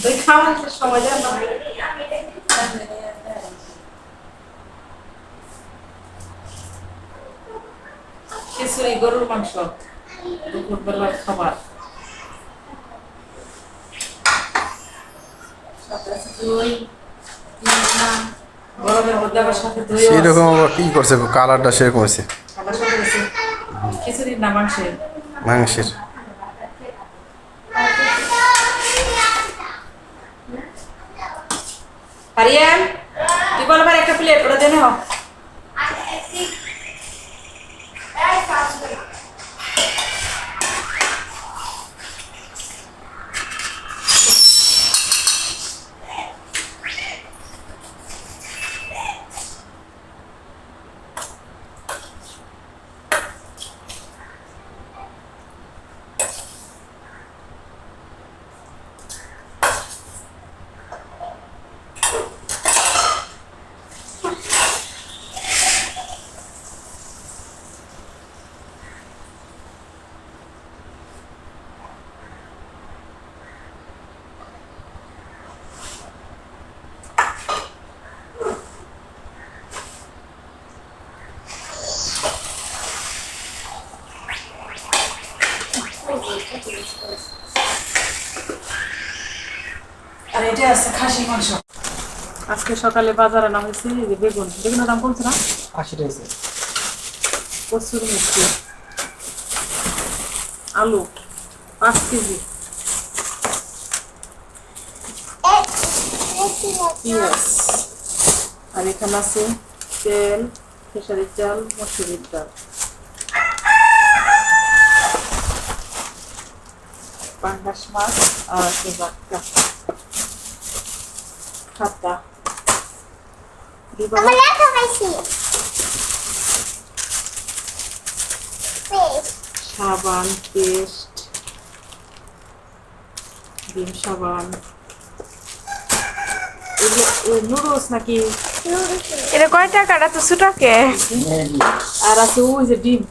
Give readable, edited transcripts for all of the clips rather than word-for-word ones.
ওই খাওয়ার সময় যান না। খিচুড়ি গরুর মাংস দুপুরবেলার খাবার দই গরমের মধ্যে আবার সাথে দই সেরকম আবার কি করছে কালারটা সেরকম হয়েছে খাবার সাথে রয়েছে খিচুড়ির না মাংসের মাংসের। হারিয়ান তুই বলবার একটা প্লেট ওটা দেনে হোক আর এটা আছে খাসির মাংস আজকে সকালে বাজারে নাম হয়েছে যে বেগুন বেগুনের দাম কমছে না 80 টাকা প্রচুর মিষ্টি আলু 5 কেজি পেঁয়াজ আর এখানে আছে তেল খেসারির চাল মসুরির ডাল পাঙ্গাস মাছ আর বাটকা খাতা সাবান পেস্ট ডিম সাবান নুডলস নাকি এটা কয় টাকাটা তো ছোটকে আর আছে ওই যে ডিম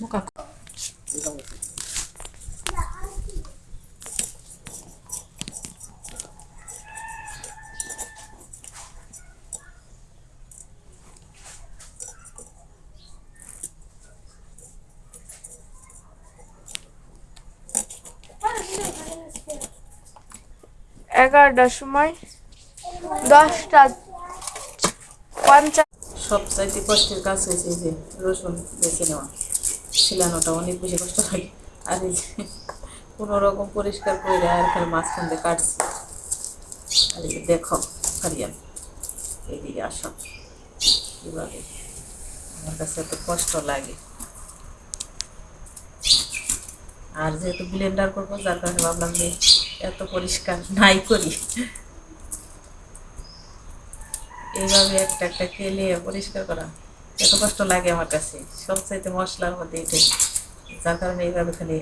মুখা 11টার সময় 10:50 সবচাইতে কষ্টের কাজ হয়েছে এই যে রসুন বেছে নেওয়া ছিলানোটা অনেক বেশি কষ্ট লাগে আর এই যে কোনো রকম পরিষ্কার করে আর এখানে মাঝখান দিয়ে কাটছি আর এই যে দেখো হারিয়ান এদিকে আসো কীভাবে আমার কাছে এত কষ্ট লাগে আর যেহেতু ব্লেন্ডার করবো যার কারণে ভাবলাম যে এত পরিষ্কার নাই করি এইভাবে একটা একটা কেলে পরিষ্কার করা এত কষ্ট লাগে আমার কাছে সবচাইতে মশলার মধ্যে এটাই যার কারণে এইভাবে খালি